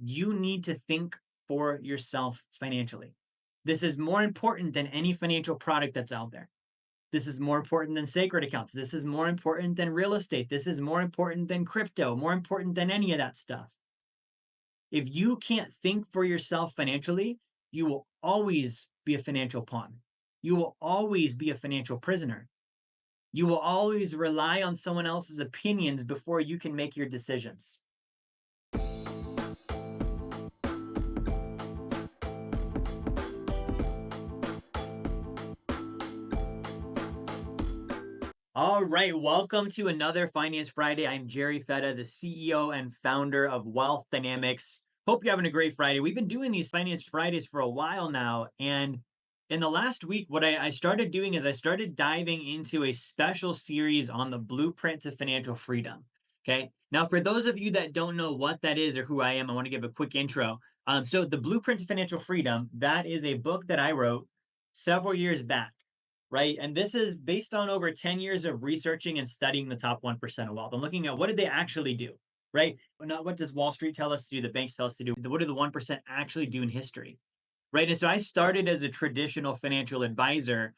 you need to think for yourself financially. This is more important than any financial product that's out there. This is more important than sacred accounts. This is more important than real estate. This is more important than crypto, more important than any of that stuff. If you can't think for yourself financially, you will always be a financial pawn. You will always be a financial prisoner. You will always rely on someone else's opinions before you can make your decisions. All right, welcome to another Finance Friday. I'm Jerry Fetta, the CEO and founder of Wealth Dynamics. Hope you're having a great Friday. We've been doing these Finance Fridays for a while now. And in the last week, what I started doing is I started diving into a special series on the blueprint to financial freedom. Okay. Now, for those of you that don't know what that is or who I am, I want to give a quick intro. So, the Blueprint to Financial Freedom, that is a book that I wrote several years back, right? And this is based on over 10 years of researching and studying the top 1% of wealth. I'm looking at what did they actually do, right? Not what does Wall Street tell us to do, the banks tell us to do. What do the 1% actually do in history, right? And so I started as a traditional financial advisor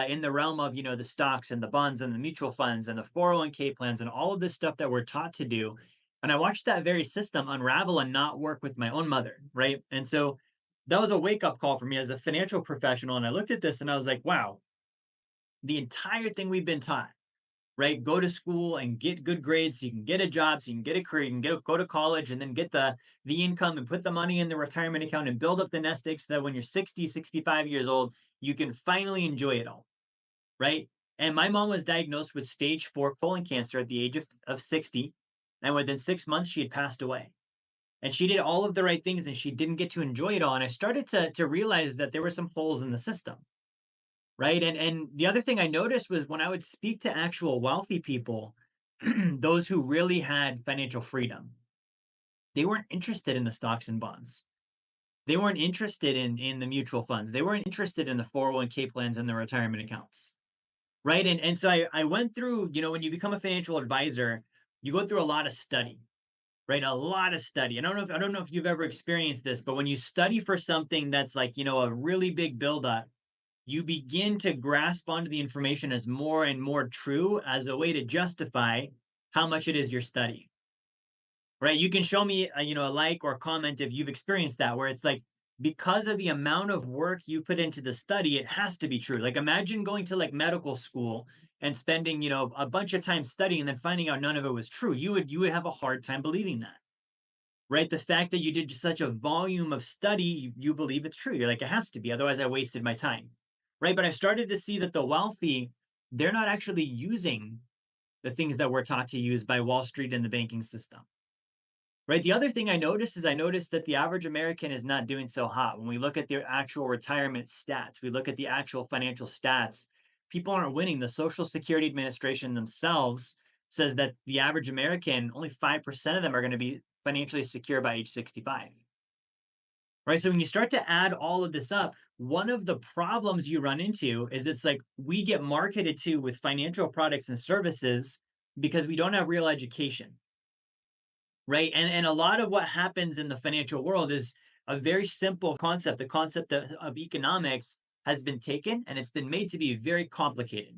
in the realm of, the stocks and the bonds and the mutual funds and the 401k plans and all of this stuff that we're taught to do. And I watched that very system unravel and not work with my own mother, right? And so that was a wake up call for me as a financial professional. And I looked at this and I was like, wow, the entire thing we've been taught, right? Go to school and get good grades so you can get a job, so you can get a career, you can go to college and then get the income and put the money in the retirement account and build up the nest egg so that when you're 60, 65 years old, you can finally enjoy it all, right? And my mom was diagnosed with stage 4 colon cancer at the age of 60. And within 6 months, she had passed away. And she did all of the right things and she didn't get to enjoy it all. And I started to realize that there were some holes in the system, right? And the other thing I noticed was when I would speak to actual wealthy people, those who really had financial freedom, they weren't interested in the stocks and bonds. They weren't interested in the mutual funds. They weren't interested in the 401k plans and the retirement accounts. Right. And so I went through, when you become a financial advisor, you go through a lot of study, right? A lot of study. I don't know if you've ever experienced this, but when you study for something that's like, a really big buildup, you begin to grasp onto the information as more and more true as a way to justify how much it is you're studying, right? You can show me, a like or a comment if you've experienced that, where it's like, because of the amount of work you put into the study, it has to be true. Like imagine going to like medical school and spending, a bunch of time studying and then finding out none of it was true. You would have a hard time believing that, right? The fact that you did such a volume of study, you believe it's true. You're like, it has to be, otherwise I wasted my time, right? But I've started to see that the wealthy, they're not actually using the things that we're taught to use by Wall Street and the banking system, right? The other thing I noticed that the average American is not doing so hot. When we look at their actual retirement stats, we look at the actual financial stats, people aren't winning. The Social Security Administration themselves says that the average American, only 5% of them are going to be financially secure by age 65. Right. So when you start to add all of this up, one of the problems you run into is it's like we get marketed to with financial products and services because we don't have real education. Right. And a lot of what happens in the financial world is a very simple concept. The concept of economics has been taken and it's been made to be very complicated.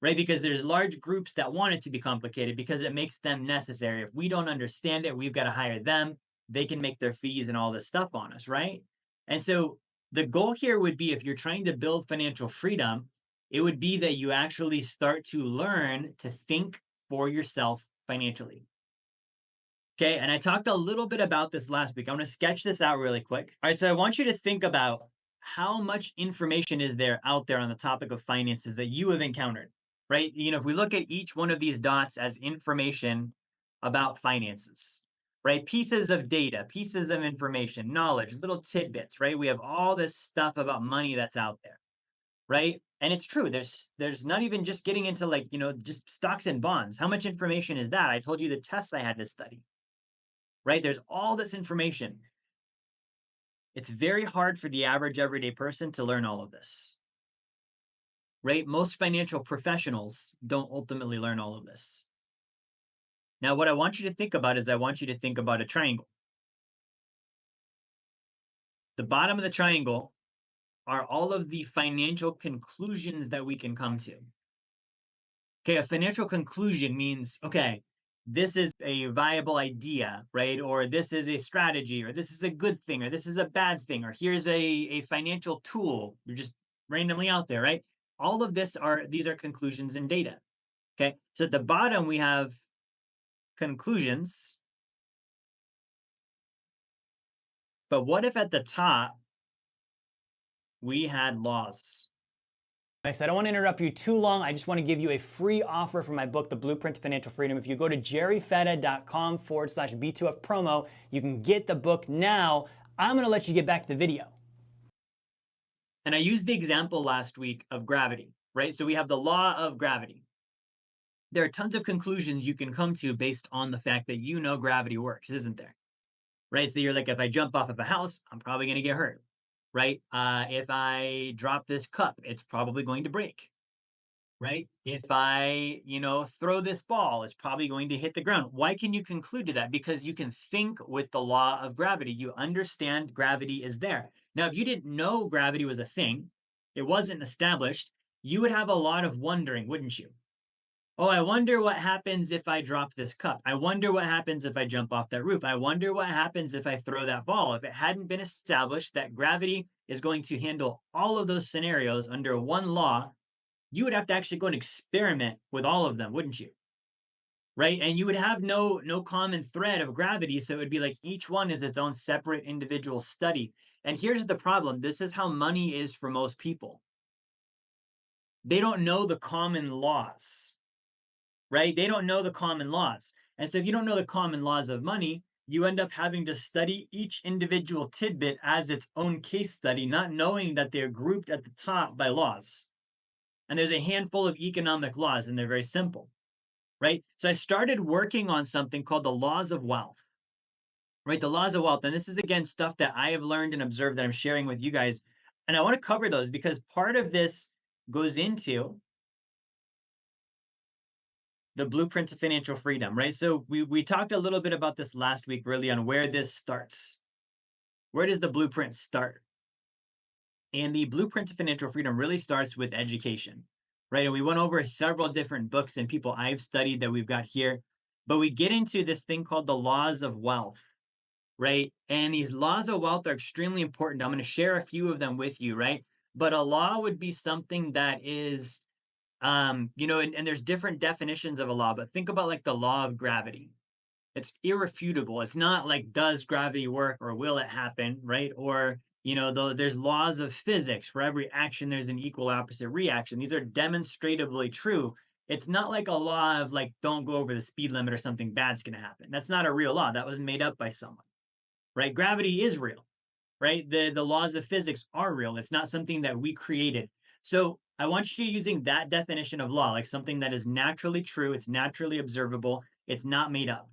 Right. Because there's large groups that want it to be complicated because it makes them necessary. If we don't understand it, we've got to hire them. They can make their fees and all this stuff on us. Right. And so the goal here would be if you're trying to build financial freedom, it would be that you actually start to learn to think for yourself financially. Okay. And I talked a little bit about this last week. I'm going to sketch this out really quick. All right. So I want you to think about how much information is there out there on the topic of finances that you have encountered, right? If we look at each one of these dots as information about finances, right? Pieces of data, pieces of information, knowledge, little tidbits, right? We have all this stuff about money that's out there, right? And it's true. There's not even just getting into like, just stocks and bonds. How much information is that? I told you the tests I had to study, right? There's all this information. It's very hard for the average everyday person to learn all of this, right? Most financial professionals don't ultimately learn all of this. Now, what I want you to think about is I want you to think about a triangle, The bottom of the triangle are all of the financial conclusions that we can come to. Okay, a financial conclusion means, okay, this is a viable idea, right? Or this is a strategy, or this is a good thing, or this is a bad thing, or here's a financial tool. You're just randomly out there, right? All of these are conclusions and data. Okay, so at the bottom we have conclusions. But what if at the top we had laws? Next, I don't want to interrupt you too long. I just want to give you a free offer for my book, The Blueprint to Financial Freedom. If you go to jerryfetta.com/B2F promo, you can get the book now. I'm going to let you get back to the video. And I used the example last week of gravity, right? So we have the law of gravity. There are tons of conclusions you can come to based on the fact that you know gravity works, isn't there? Right? So you're like, if I jump off of a house, I'm probably going to get hurt, right? If I drop this cup, it's probably going to break, right? If I, throw this ball, it's probably going to hit the ground. Why can you conclude to that? Because you can think with the law of gravity. You understand gravity is there. Now, if you didn't know gravity was a thing, it wasn't established, you would have a lot of wondering, wouldn't you? Oh, I wonder what happens if I drop this cup. I wonder what happens if I jump off that roof. I wonder what happens if I throw that ball. If it hadn't been established that gravity is going to handle all of those scenarios under one law, you would have to actually go and experiment with all of them, wouldn't you? Right? And you would have no common thread of gravity. So it would be like each one is its own separate individual study. And here's the problem. This is how money is for most people. They don't know the common laws, right? They don't know the common laws. And so if you don't know the common laws of money, you end up having to study each individual tidbit as its own case study, not knowing that they're grouped at the top by laws. And there's a handful of economic laws, and they're very simple, right? So I started working on something called the laws of wealth, right? The laws of wealth. And this is, again, stuff that I have learned and observed that I'm sharing with you guys. And I want to cover those because part of this goes into the blueprint to financial freedom, right? So we talked a little bit about this last week, really, on where this starts. Where does the blueprint start? And the blueprint to financial freedom really starts with education, right? And we went over several different books and people I've studied that we've got here, but we get into this thing called the laws of wealth, right? And these laws of wealth are extremely important. I'm going to share a few of them with you, right? But a law would be something that is and there's different definitions of a law, but think about like the law of gravity. It's irrefutable. It's not like, does gravity work or will it happen, right? Or, there's laws of physics. For every action, there's an equal opposite reaction. These are demonstratively true. It's not like a law of like, don't go over the speed limit or something bad's going to happen. That's not a real law. That was made up by someone, right? Gravity is real, right? The laws of physics are real. It's not something that we created. So I want you using that definition of law, like something that is naturally true, it's naturally observable, it's not made up.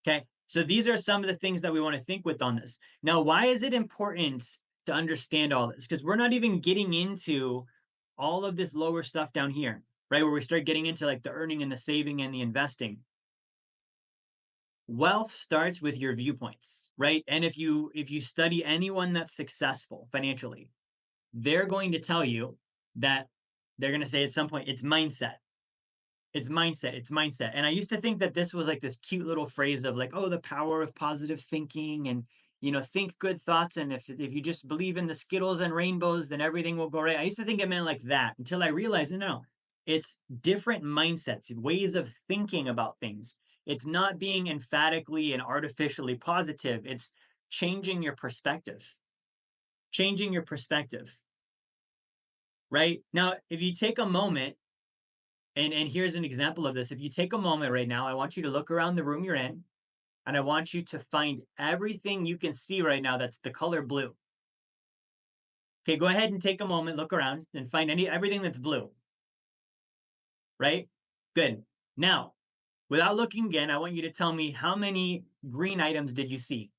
Okay. So these are some of the things that we want to think with on this. Now, why is it important to understand all this? Because we're not even getting into all of this lower stuff down here, right? Where we start getting into like the earning and the saving and the investing. Wealth starts with your viewpoints, right? And if you study anyone that's successful financially, they're going to tell you that they're going to say at some point, it's mindset. It's mindset. It's mindset. And I used to think that this was like this cute little phrase of like, oh, the power of positive thinking and, think good thoughts. And if you just believe in the Skittles and rainbows, then everything will go right. I used to think it meant like that until I realized, no, it's different mindsets, ways of thinking about things. It's not being emphatically and artificially positive. It's changing your perspective. Changing your perspective. Right? Now, if you take a moment, and here's an example of this. If you take a moment right now, I want you to look around the room you're in, and I want you to find everything you can see right now that's the color blue. Okay, go ahead and take a moment, look around, and find everything that's blue. Right? Good. Now, without looking again, I want you to tell me how many green items did you see?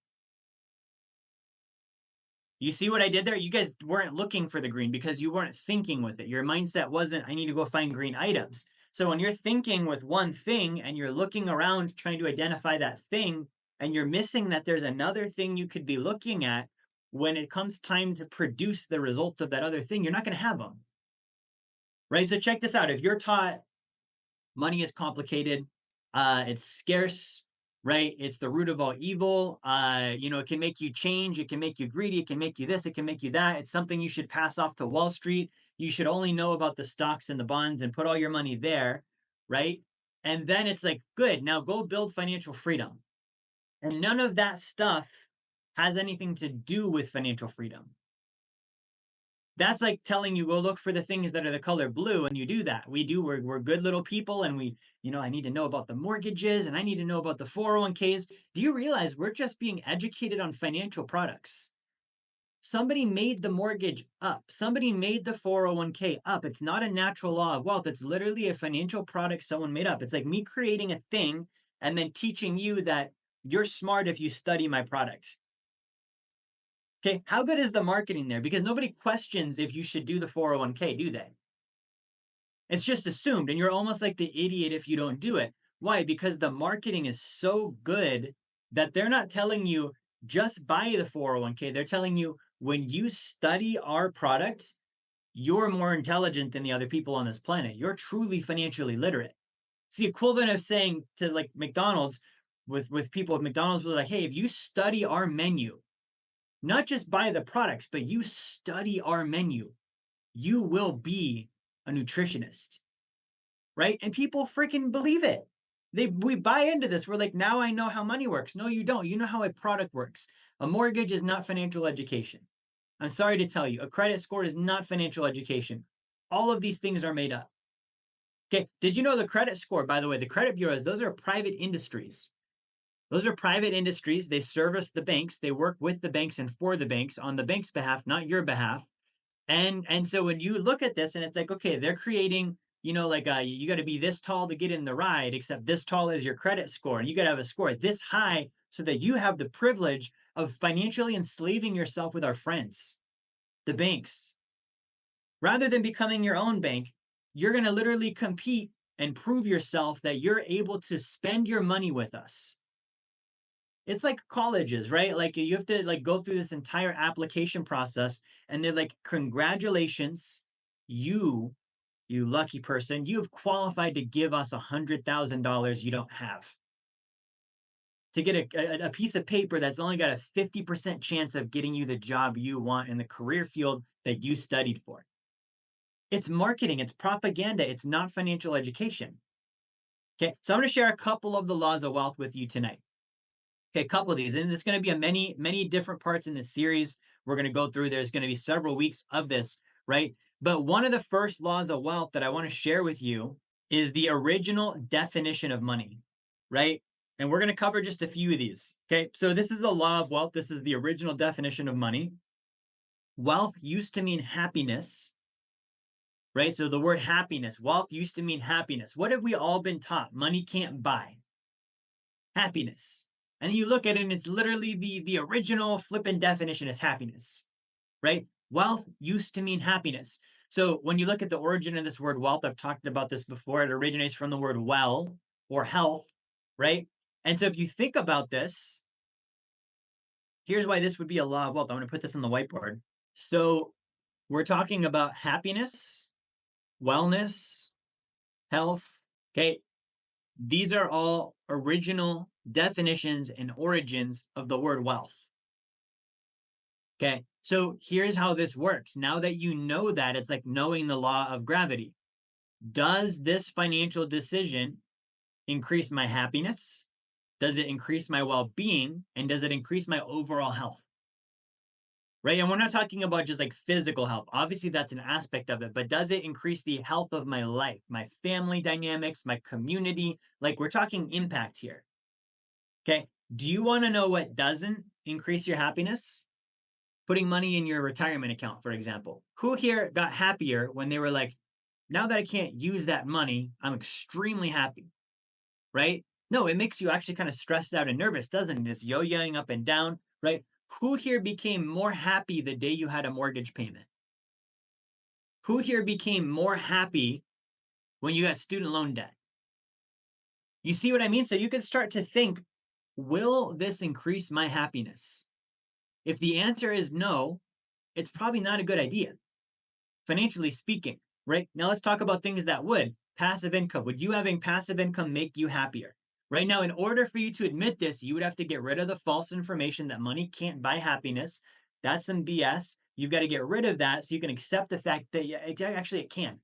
You see what I did there? You guys weren't looking for the green because you weren't thinking with it. Your mindset wasn't, I need to go find green items. So when you're thinking with one thing and you're looking around trying to identify that thing and you're missing that there's another thing you could be looking at, when it comes time to produce the results of that other thing, you're not going to have them. Right? So check this out. If you're taught money is complicated, it's scarce, right? It's the root of all evil. It can make you change, it can make you greedy, it can make you this, it can make you that. It's something you should pass off to Wall Street. You should only know about the stocks and the bonds and put all your money there, right? And then it's like, good, now go build financial freedom. And none of that stuff has anything to do with financial freedom. That's like telling you go look for the things that are the color blue, and you do that. We're good little people, and I need to know about the mortgages and I need to know about the 401ks. Do you realize we're just being educated on financial products? Somebody made the mortgage up. Somebody made the 401k up. It's not a natural law of wealth. It's literally a financial product someone made up. It's like me creating a thing and then teaching you that you're smart if you study my product. Okay, how good is the marketing there? Because nobody questions if you should do the 401k, do they? It's just assumed, and you're almost like the idiot if you don't do it. Why? Because the marketing is so good that they're not telling you just buy the 401k. They're telling you when you study our product, you're more intelligent than the other people on this planet. You're truly financially literate. It's the equivalent of saying to like McDonald's with people at McDonald's, we're like, hey, if you study our menu, not just buy the products, but you study our menu, you will be a nutritionist, right? And people freaking believe it. We buy into this. We're like, now I know how money works. No, you don't. You know how a product works. A mortgage is not financial education. I'm sorry to tell you, a credit score is not financial education. All of these things are made up. Okay. Did you know the credit score, by the way, the credit bureaus, those are private industries. Those are private industries. They service the banks. They work with the banks and for the banks on the bank's behalf, not your behalf. And so when you look at this and it's like, okay, they're creating, like you got to be this tall to get in the ride, except this tall is your credit score. And you got to have a score this high so that you have the privilege of financially enslaving yourself with our friends, the banks. Rather than becoming your own bank, you're going to literally compete and prove yourself that you're able to spend your money with us. It's like colleges, right? Like you have to like go through this entire application process and they're like, congratulations, you, you lucky person, you have qualified to give us $100,000 you don't have. To get a piece of paper that's only got a 50% chance of getting you the job you want in the career field that you studied for. It's marketing, it's propaganda, it's not financial education. Okay, so I'm going to share a couple of the laws of wealth with you tonight. Okay, a couple of these, and it's going to be a many different parts in this series. We're going to go through. There's going to be several weeks of this, right? But one of the first laws of wealth that I want to share with you is the original definition of money, right? And we're going to cover just a few of these. Okay, so this is a law of wealth. This is the original definition of money. Wealth used to mean happiness, right? So the word happiness, wealth used to mean happiness. What have we all been taught? Money can't buy happiness. And then you look at it and it's literally the original flipping definition is happiness, right? Wealth used to mean happiness. So when you look at the origin of this word wealth, I've talked about this before. It originates from the word well or health, right? And so if you think about this, here's why this would be a law of wealth. I'm going to put this on the whiteboard. So we're talking about happiness, wellness, health. Okay. These are all original definitions and origins of the word wealth. Okay. So here's how this works. Now that you know that, it's like knowing the law of gravity. Does this financial decision increase my happiness? Does it increase my well-being? And does it increase my overall health? Right? And we're not talking about just like physical health. Obviously, that's an aspect of it, but does it increase the health of my life, my family dynamics, my community? Like we're talking impact here. Okay. Do you want to know what doesn't increase your happiness? Putting money in your retirement account, for example. Who here got happier when they were like, now that I can't use that money, I'm extremely happy, right? No, it makes you actually kind of stressed out and nervous, doesn't it? It's yo-yoing up and down, right? Who here became more happy the day you had a mortgage payment? Who here became more happy when you got student loan debt? You see what I mean? So you can start to think, will this increase my happiness? If the answer is no, it's probably not a good idea, financially speaking, right? Now let's talk about things that would. Passive income. Would you having passive income make you happier? Right now, in order for you to admit this, you would have to get rid of the false information that money can't buy happiness. That's some BS. You've got to get rid of that so you can accept the fact that actually it can.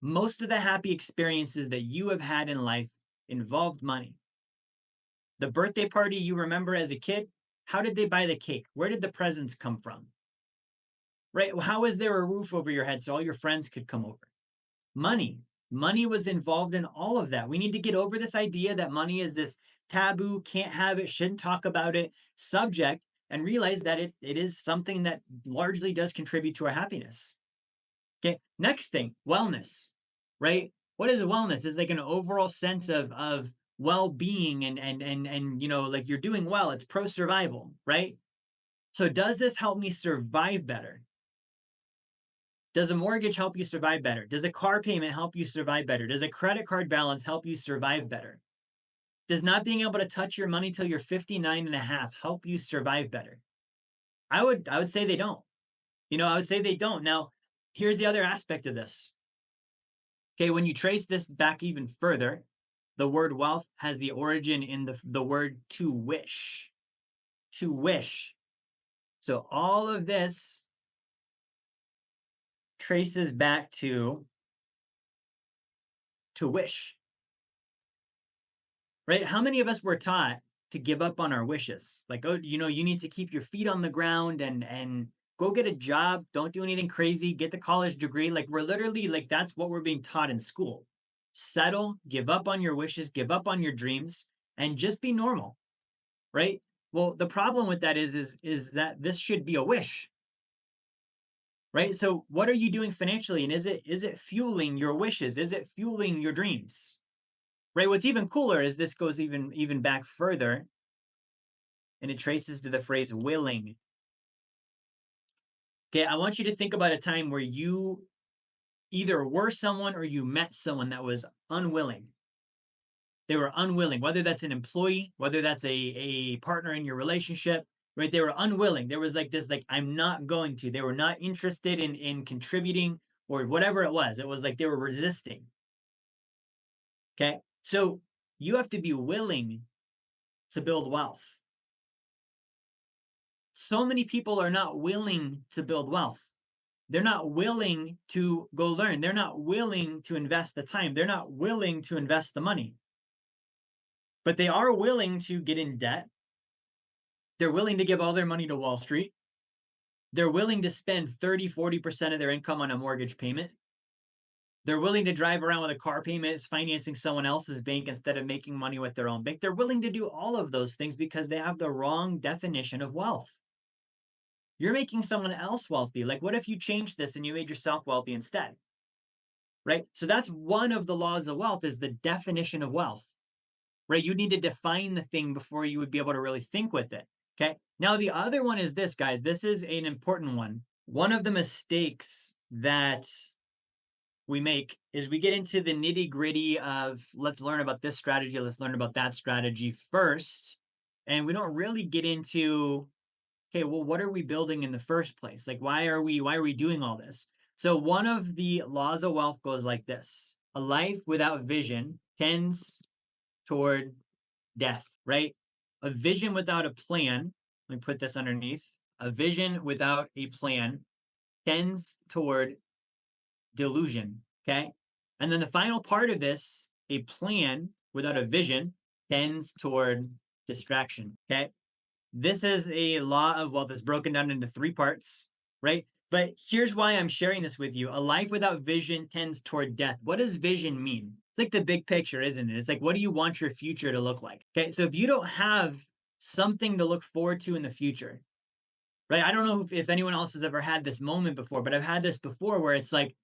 Most of the happy experiences that you have had in life involved money. The birthday party you remember as a kid, how did they buy the cake? Where did the presents come from? Right? How is there a roof over your head so all your friends could come over? Money. Money was involved in all of that. We need to get over this idea that money is this taboo, can't have it, shouldn't talk about it subject, and realize that it is something that largely does contribute to our happiness. Okay. Next thing, wellness, right? What is wellness? It's like an overall sense of well-being and like you're doing well. It's pro survival, right? So does this help me survive better? Does a mortgage help you survive better? Does a car payment help you survive better? Does a credit card balance help you survive better? Does not being able to touch your money till you're 59 and a half help you survive better? I would say they don't. I would say they don't. Now, here's the other aspect of this. Okay, when you trace this back even further, the word wealth has the origin in the word to wish. To wish. So all of this traces back to wish. Right? How many of us were taught to give up on our wishes? Like, oh, you need to keep your feet on the ground and go get a job, don't do anything crazy, get the college degree. Like we're literally like that's what we're being taught in school. Settle, give up on your wishes, give up on your dreams, and just be normal. Right? Well, the problem with that is that this should be a wish. Right? So what are you doing financially? And is it fueling your wishes? Is it fueling your dreams? Right? What's even cooler is this goes even back further and it traces to the phrase willing. Okay, I want you to think about a time where you either were someone or you met someone that was unwilling. They were unwilling, whether that's an employee, whether that's a partner in your relationship, right? They were unwilling. There was like this, like, I'm not going to. They were not interested in contributing or whatever it was. It was like they were resisting. Okay. So you have to be willing to build wealth. So many people are not willing to build wealth. They're not willing to go learn. They're not willing to invest the time. They're not willing to invest the money. But they are willing to get in debt. They're willing to give all their money to Wall Street. They're willing to spend 30-40% of their income on a mortgage payment. They're willing to drive around with a car payment financing someone else's bank instead of making money with their own bank. They're willing to do all of those things because they have the wrong definition of wealth. You're making someone else wealthy. Like, what if you changed this and you made yourself wealthy instead? Right? So that's one of the laws of wealth is the definition of wealth. Right? You need to define the thing before you would be able to really think with it. Okay. Now, the other one is this, guys. This is an important one. One of the mistakes that we make is we get into the nitty gritty of let's learn about this strategy, let's learn about that strategy first. And we don't really get into, okay, well, what are we building in the first place? Like, why are we doing all this? So one of the laws of wealth goes like this. A life without vision tends toward death, right? A vision without a plan, let me put this underneath. A vision without a plan tends toward delusion, okay? And then the final part of this, a plan without a vision tends toward distraction, okay? This is a law of wealth that's broken down into three parts, right? But here's why I'm sharing this with you. A life without vision tends toward death. What does vision mean? It's like the big picture, isn't it? It's like, what do you want your future to look like? Okay, so if you don't have something to look forward to in the future, right? I don't know if anyone else has ever had this moment before, but I've had this before where it's like,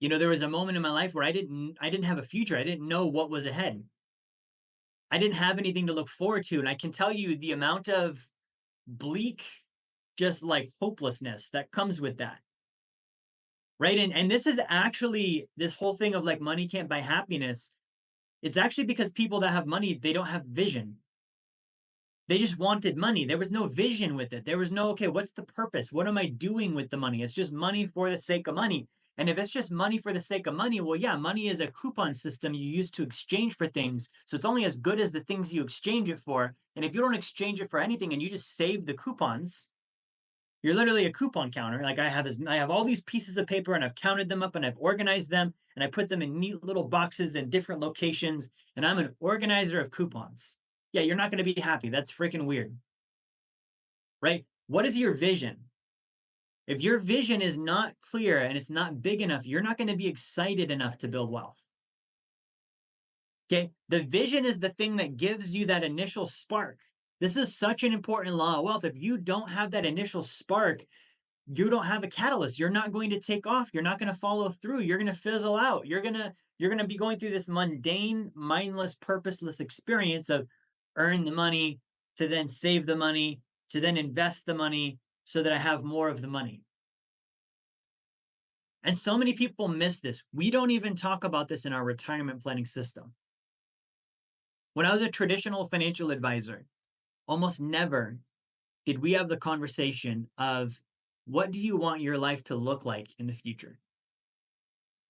there was a moment in my life where I didn't have a future. I didn't know what was ahead. I didn't have anything to look forward to. And I can tell you the amount of bleak, just like hopelessness that comes with that. Right. And this is actually this whole thing of like money can't buy happiness. It's actually because people that have money, they don't have vision. They just wanted money. There was no vision with it. There was no, okay, what's the purpose? What am I doing with the money? It's just money for the sake of money. And if it's just money for the sake of money, well, yeah, money is a coupon system you use to exchange for things. So it's only as good as the things you exchange it for. And if you don't exchange it for anything and you just save the coupons, you're literally a coupon counter. Like I have all these pieces of paper and I've counted them up and I've organized them and I put them in neat little boxes in different locations. And I'm an organizer of coupons. Yeah, you're not going to be happy. That's freaking weird, right? What is your vision? If your vision is not clear and it's not big enough, you're not going to be excited enough to build wealth. Okay. The vision is the thing that gives you that initial spark. This is such an important law of wealth. If you don't have that initial spark, you don't have a catalyst. You're not going to take off. You're not going to follow through. You're going to fizzle out. You're going to be going through this mundane, mindless, purposeless experience of earn the money to then save the money to then invest the money so that I have more of the money. And so many people miss this. We don't even talk about this in our retirement planning system. When I was a traditional financial advisor, almost never did we have the conversation of what do you want your life to look like in the future?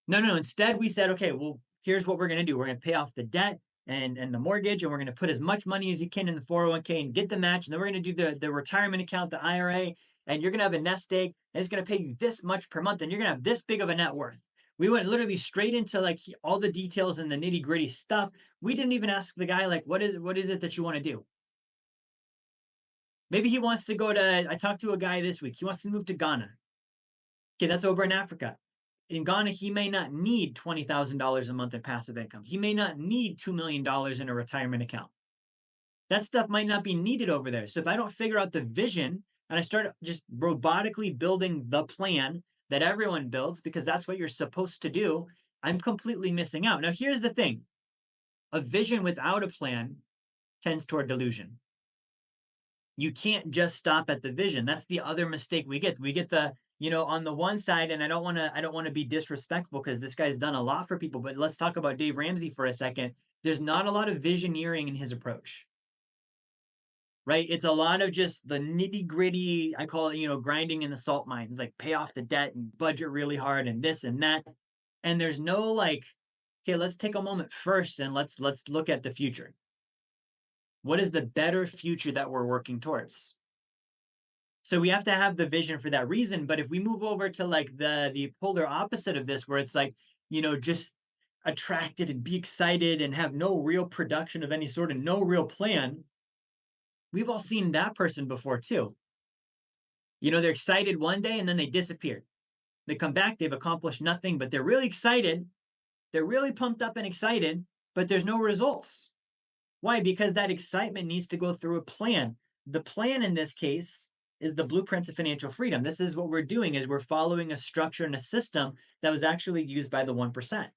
No. Instead, we said, okay, well, here's what we're going to do. We're going to pay off the debt and the mortgage, and we're going to put as much money as you can in the 401k and get the match. And then we're going to do the retirement account, the IRA, and you're going to have a nest egg, and it's going to pay you this much per month, and you're going to have this big of a net worth. We went literally straight into like all the details and the nitty gritty stuff. We didn't even ask the guy, like, what is it that you want to do? Maybe he wants to go to, I talked to a guy this week. He wants to move to Ghana. Okay, that's over in Africa. In Ghana, he may not need $20,000 a month in passive income. He may not need $2 million in a retirement account. That stuff might not be needed over there. So if I don't figure out the vision and I start just robotically building the plan that everyone builds, because that's what you're supposed to do, I'm completely missing out. Now, here's the thing. A vision without a plan tends toward delusion. You can't just stop at the vision. That's the other mistake we get. We get the, on the one side, and I don't want to be disrespectful because this guy's done a lot for people, but let's talk about Dave Ramsey for a second. There's not a lot of visioneering in his approach. Right? It's a lot of just the nitty gritty. I call it, grinding in the salt mines, like pay off the debt and budget really hard and this and that. And there's no like, okay, let's take a moment first and let's look at the future. What is the better future that we're working towards? So we have to have the vision for that reason. But if we move over to like the polar opposite of this, where it's like, just attracted and be excited and have no real production of any sort and no real plan, we've all seen that person before too. They're excited one day and then they disappear. They come back, they've accomplished nothing, but they're really excited. They're really pumped up and excited, but there's no results. Why? Because that excitement needs to go through a plan. The plan in this case is the blueprint to financial freedom. This is what we're doing, is we're following a structure and a system that was actually used by the 1%.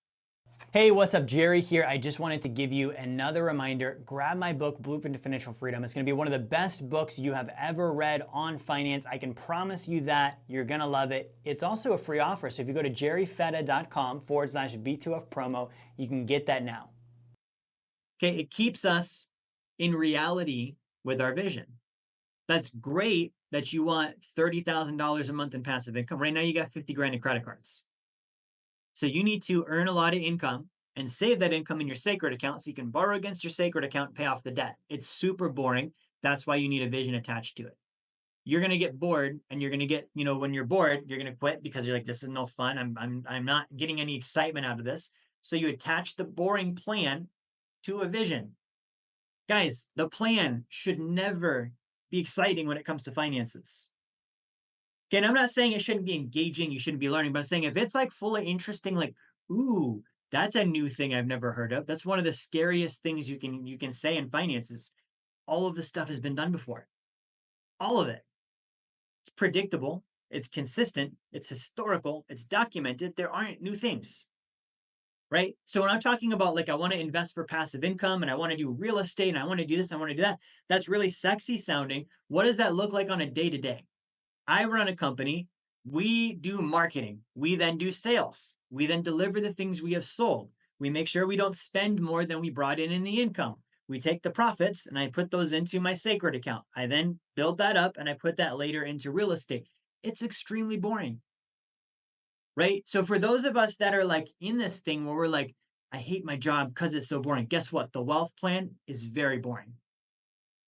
Hey, what's up? Jerry here. I just wanted to give you another reminder. Grab my book, Blueprint to Financial Freedom. It's going to be one of the best books you have ever read on finance. I can promise you that. You're going to love it. It's also a free offer. So if you go to jerryfetta.com/B2F promo, you can get that now. Okay, it keeps us in reality with our vision. That's great that you want $30,000 a month in passive income. Right now you got 50 grand in credit cards. So you need to earn a lot of income and save that income in your sacred account so you can borrow against your sacred account and pay off the debt. It's super boring. That's why you need a vision attached to it. You're going to get bored, and you're going to get, when you're bored, you're going to quit because you're like, this is no fun. I'm not getting any excitement out of this. So you attach the boring plan to a vision. Guys, the plan should never be exciting when it comes to finances. Okay, and I'm not saying it shouldn't be engaging, you shouldn't be learning, but I'm saying if it's like full of interesting, like, ooh, that's a new thing I've never heard of. That's one of the scariest things you can say in finances. All of this stuff has been done before. All of it. It's predictable, it's consistent, it's historical, it's documented. There aren't new things. Right? So when I'm talking about like, I want to invest for passive income and I want to do real estate and I want to do this, I want to do that, that's really sexy sounding. What does that look like on a day-to-day? I run a company. We do marketing. We then do sales. We then deliver the things we have sold. We make sure we don't spend more than we brought in the income. We take the profits and I put those into my sacred account. I then build that up and I put that later into real estate. It's extremely boring, right? So for those of us that are like in this thing where we're like, I hate my job because it's so boring. Guess what? The wealth plan is very boring.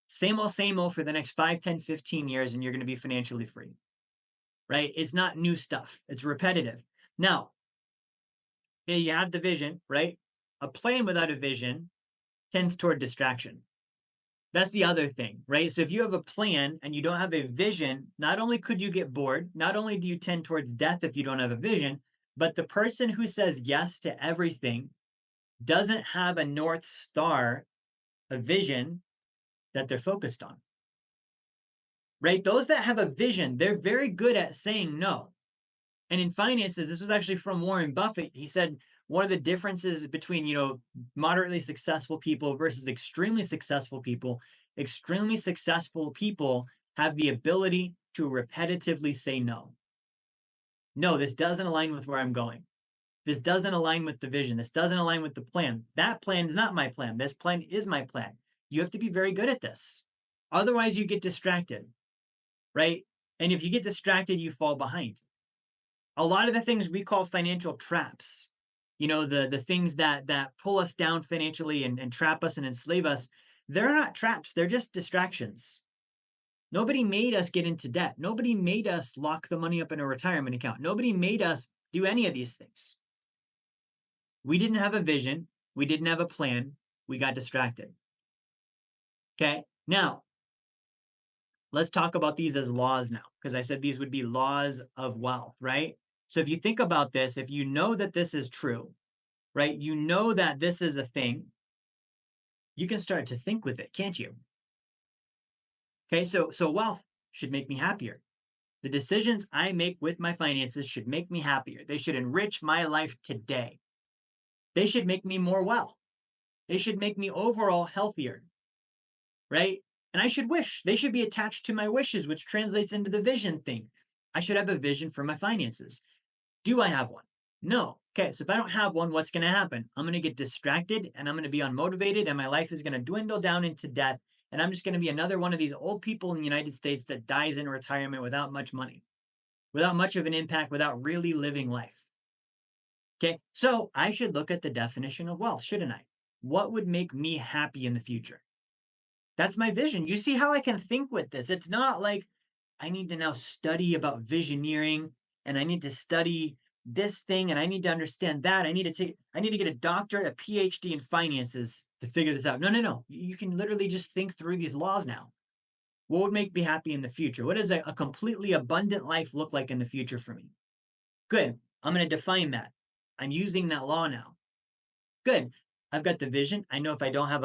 Same old for the next 5, 10, 15 years, and you're going to be financially free, right? It's not new stuff. It's repetitive. Now, you have the vision, right? A plan without a vision tends toward distraction. That's the other thing, right? So if you have a plan and you don't have a vision, not only could you get bored, not only do you tend towards death if you don't have a vision, but the person who says yes to everything doesn't have a North Star, a vision that they're focused on, right? Those that have a vision, they're very good at saying no. And in finances, this was actually from Warren Buffett. He said one of the differences between, moderately successful people versus extremely successful people have the ability to repetitively say no. No, this doesn't align with where I'm going. This doesn't align with the vision. This doesn't align with the plan. That plan is not my plan. This plan is my plan. You have to be very good at this. Otherwise, you get distracted, right? And if you get distracted, you fall behind. A lot of the things we call financial traps, the things that pull us down financially and trap us and enslave us, they're not traps. They're just distractions. Nobody made us get into debt. Nobody made us lock the money up in a retirement account. Nobody made us do any of these things. We didn't have a vision. We didn't have a plan. We got distracted. Okay. Now, let's talk about these as laws now, because I said these would be laws of wealth, right? So if you think about this, if you know that this is true, right? You know that this is a thing, you can start to think with it, can't you? Okay, so wealth should make me happier. The decisions I make with my finances should make me happier. They should enrich my life today. They should make me more well. They should make me overall healthier, right? And I should wish. They should be attached to my wishes, which translates into the vision thing. I should have a vision for my finances. Do I have one? No. Okay, so if I don't have one, what's going to happen? I'm going to get distracted and I'm going to be unmotivated and my life is going to dwindle down into death. And I'm just going to be another one of these old people in the United States that dies in retirement without much money, without much of an impact, without really living life. Okay, so I should look at the definition of wealth, shouldn't I? What would make me happy in the future? That's my vision. You see how I can think with this? It's not like I need to now study about visioneering and I need to study this thing and I need to understand that. I need to get a doctorate, a PhD in finances to figure this out. No, no, no. You can literally just think through these laws now. What would make me happy in the future? What does a completely abundant life look like in the future for me? Good. I'm going to define that. I'm using that law now. Good. I've got the vision. I know if I don't have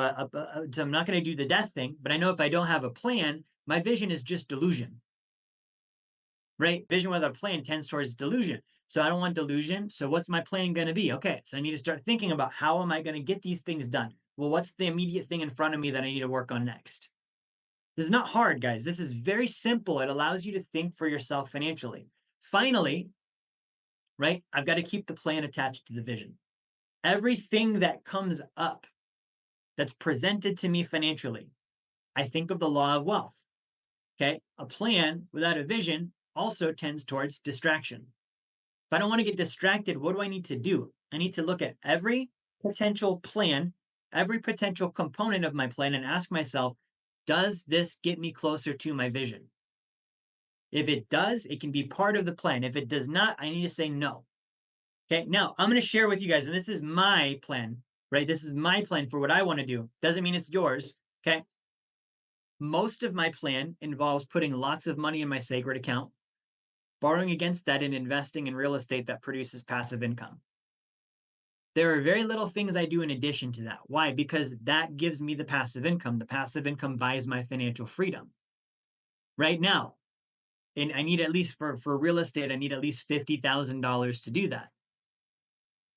so I'm not going to do the death thing, but I know if I don't have a plan, my vision is just delusion, right? Vision without a plan tends towards delusion. So I don't want delusion. So what's my plan going to be? Okay. So I need to start thinking about how am I going to get these things done? Well, what's the immediate thing in front of me that I need to work on next? This is not hard, guys. This is very simple. It allows you to think for yourself financially. Finally, right? I've got to keep the plan attached to the vision. Everything that comes up that's presented to me financially, I think of the law of wealth. Okay. A plan without a vision also tends towards distraction. If I don't want to get distracted, what do I need to do? I need to look at every potential plan, every potential component of my plan and ask myself, does this get me closer to my vision? If it does, it can be part of the plan. If it does not, I need to say no. Okay, now I'm going to share with you guys, and this is my plan, right? This is my plan for what I want to do. Doesn't mean it's yours. Okay. Most of my plan involves putting lots of money in my sacred account, borrowing against that, and investing in real estate that produces passive income. There are very little things I do in addition to that. Why? Because that gives me the passive income. The passive income buys my financial freedom. Right now, and I need at least for real estate, I need at least $50,000 to do that.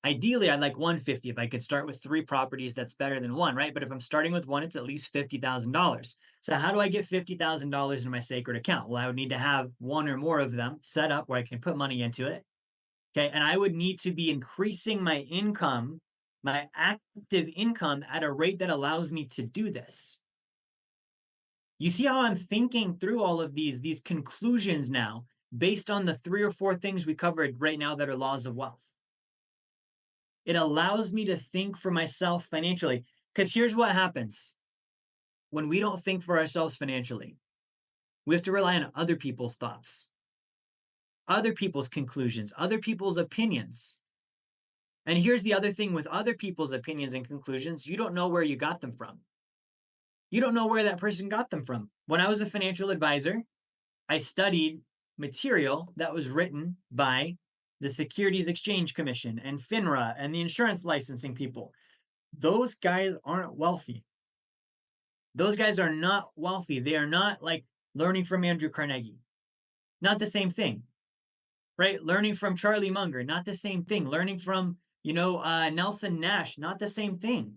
Ideally, I'd like 150. If I could start with 3 properties, that's better than 1, right? But if I'm starting with 1, it's at least $50,000. So how do I get $50,000 in my sacred account? Well, I would need to have 1 or more of them set up where I can put money into it. Okay. And I would need to be increasing my income my active income at a rate that allows me to do this. You see how I'm thinking through all of these conclusions now based on the 3 or 4 things we covered right now that are laws of wealth. It allows me to think for myself financially. Because here's what happens when we don't think for ourselves financially. We have to rely on other people's thoughts, other people's conclusions, other people's opinions. And here's the other thing with other people's opinions and conclusions, you don't know where you got them from. You don't know where that person got them from. When I was a financial advisor, I studied material that was written by the Securities Exchange Commission and FINRA and the insurance licensing people. Those guys aren't wealthy. Those guys are not wealthy. They are not like learning from Andrew Carnegie. Not the same thing, right? Learning from Charlie Munger, not the same thing. Learning from, Nelson Nash, not the same thing.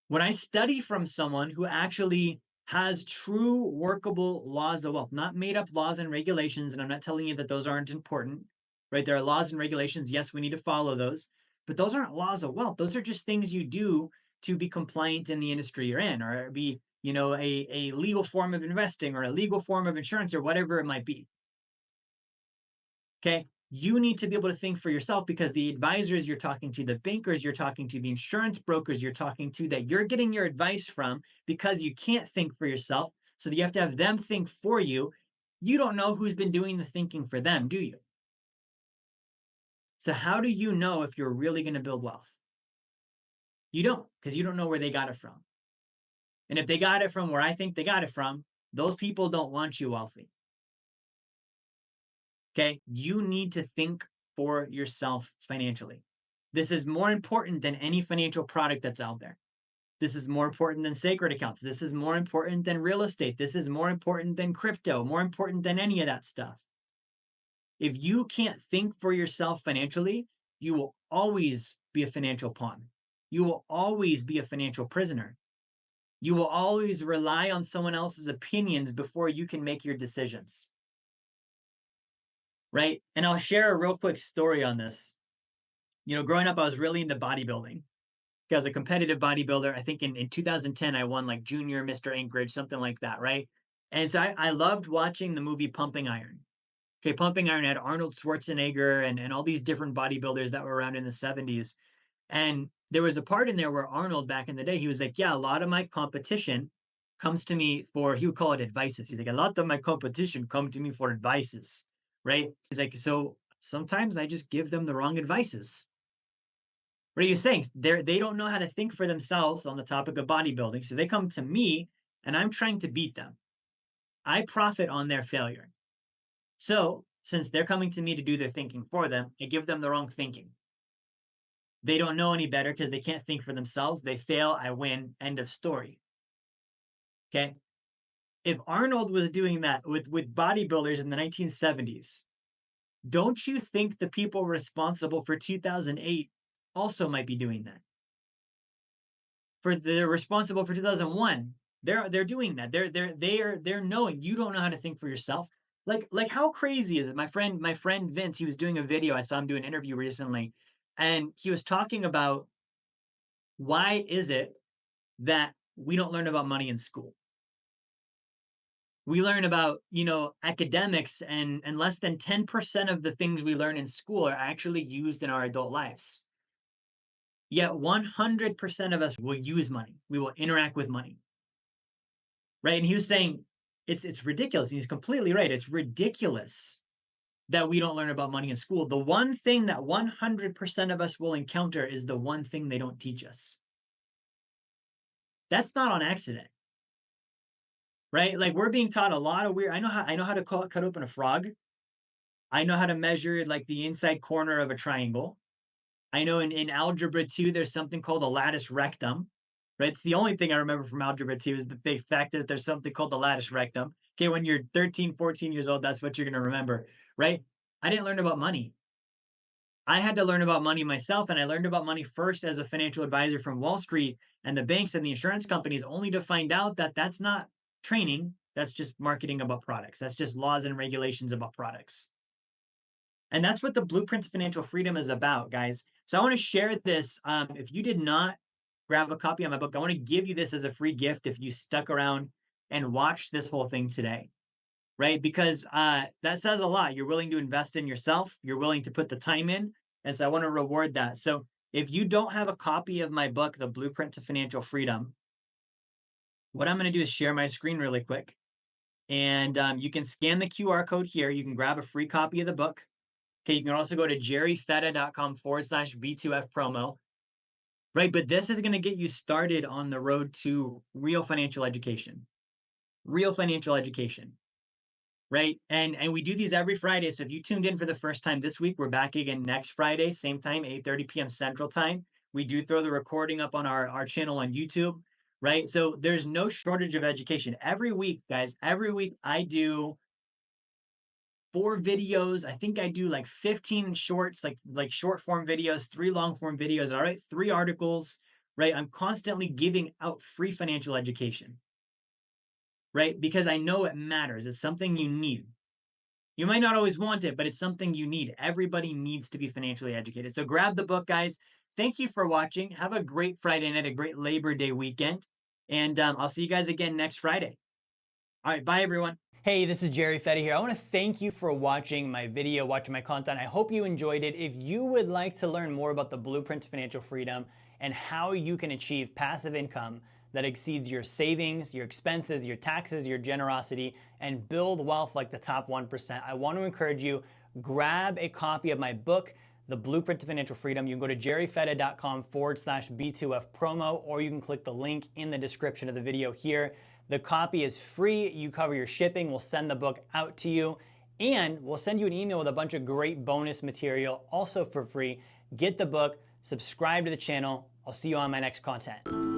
When I study from someone who actually has true workable laws of wealth, not made up laws and regulations, and I'm not telling you that those aren't important, right? There are laws and regulations. Yes, we need to follow those, but those aren't laws of wealth. Those are just things you do to be compliant in the industry you're in, or be, a legal form of investing or a legal form of insurance or whatever it might be. Okay. You need to be able to think for yourself because the advisors you're talking to, the bankers you're talking to, the insurance brokers you're talking to that you're getting your advice from because you can't think for yourself. So that you have to have them think for you. You don't know who's been doing the thinking for them, do you? So how do you know if you're really going to build wealth? You don't, because you don't know where they got it from. And if they got it from where I think they got it from, those people don't want you wealthy. Okay. You need to think for yourself financially. This is more important than any financial product that's out there. This is more important than sacred accounts. This is more important than real estate. This is more important than crypto, more important than any of that stuff. If you can't think for yourself financially, you will always be a financial pawn. You will always be a financial prisoner. You will always rely on someone else's opinions before you can make your decisions. Right? And I'll share a real quick story on this. Growing up, I was really into bodybuilding. I was a competitive bodybuilder. I think in 2010, I won like junior Mr. Anchorage, something like that, right? And so I loved watching the movie Pumping Iron. Okay, Pumping Iron had Arnold Schwarzenegger and all these different bodybuilders that were around in the 70s. And there was a part in there where Arnold, back in the day, he was like, yeah, a lot of my competition comes to me for, he would call it advices. He's like, a lot of my competition come to me for advices, right? He's like, so sometimes I just give them the wrong advices. What are you saying? They don't know how to think for themselves on the topic of bodybuilding. So they come to me and I'm trying to beat them. I profit on their failure. So since they're coming to me to do their thinking for them, I give them the wrong thinking. They don't know any better because they can't think for themselves. They fail, I win, end of story. Okay. If Arnold was doing that with bodybuilders in the 1970s, don't you think the people responsible for 2008 also might be doing that? For the responsible for 2001, they're doing that. They're knowing you don't know how to think for yourself. Like how crazy is it? My friend Vince, he was doing a video. I saw him do an interview recently, and he was talking about why is it that we don't learn about money in school? We learn about, academics and less than 10% of the things we learn in school are actually used in our adult lives. Yet 100% of us will use money. We will interact with money. Right? And he was saying it's ridiculous. And he's completely right. It's ridiculous that we don't learn about money in school. The one thing that 100% of us will encounter is the one thing they don't teach us. That's not on accident. Right? Like we're being taught a lot of weird. I know how to cut open a frog. I know how to measure like the inside corner of a triangle. I know in algebra 2, there's something called a lattice rectum. Right? It's the only thing I remember from algebra 2 is the fact that there's something called the lattice rectum. Okay, when you're 13, 14 years old, that's what you're going to remember, right? I didn't learn about money. I had to learn about money myself, and I learned about money first as a financial advisor from Wall Street and the banks and the insurance companies, only to find out that that's not training. That's just marketing about products. That's just laws and regulations about products. And that's what the Blueprint to Financial Freedom is about, guys. So I want to share this. If you did not grab a copy of my book, I want to give you this as a free gift if you stuck around and watched this whole thing today, right? Because that says a lot. You're willing to invest in yourself, you're willing to put the time in. And so I want to reward that. So if you don't have a copy of my book, The Blueprint to Financial Freedom, what I'm going to do is share my screen really quick. And you can scan the QR code here. You can grab a free copy of the book. Okay, you can also go to jerryfetta.com/B2F promo, right? But this is going to get you started on the road to real financial education. Real financial education, right? And we do these every Friday. So if you tuned in for the first time this week, we're back again next Friday, same time, 8:30 p.m. Central Time. We do throw the recording up on our channel on YouTube, right? So there's no shortage of education. Every week, guys, every week I do 4 videos. I think I do like 15 shorts, like short form videos, 3 long form videos. All right, 3 articles, right? I'm constantly giving out free financial education, right? Because I know it matters. It's something you need. You might not always want it, but it's something you need. Everybody needs to be financially educated. So grab the book, guys. Thank you for watching. Have a great Friday night, a great Labor Day weekend. And I'll see you guys again next Friday. All right, bye, everyone. Hey, this is Jerry Fetta here. I want to thank you for watching my video, watching my content. I hope you enjoyed it. If you would like to learn more about the Blueprint to Financial Freedom and how you can achieve passive income that exceeds your savings, your expenses, your taxes, your generosity, and build wealth like the top 1%, I want to encourage you, grab a copy of my book, The Blueprint to Financial Freedom. You can go to jerryfetta.com/B2F promo, or you can click the link in the description of the video here. The copy is free. You cover your shipping. We'll send the book out to you, and we'll send you an email with a bunch of great bonus material also for free. Get the book, subscribe to the channel. I'll see you on my next content.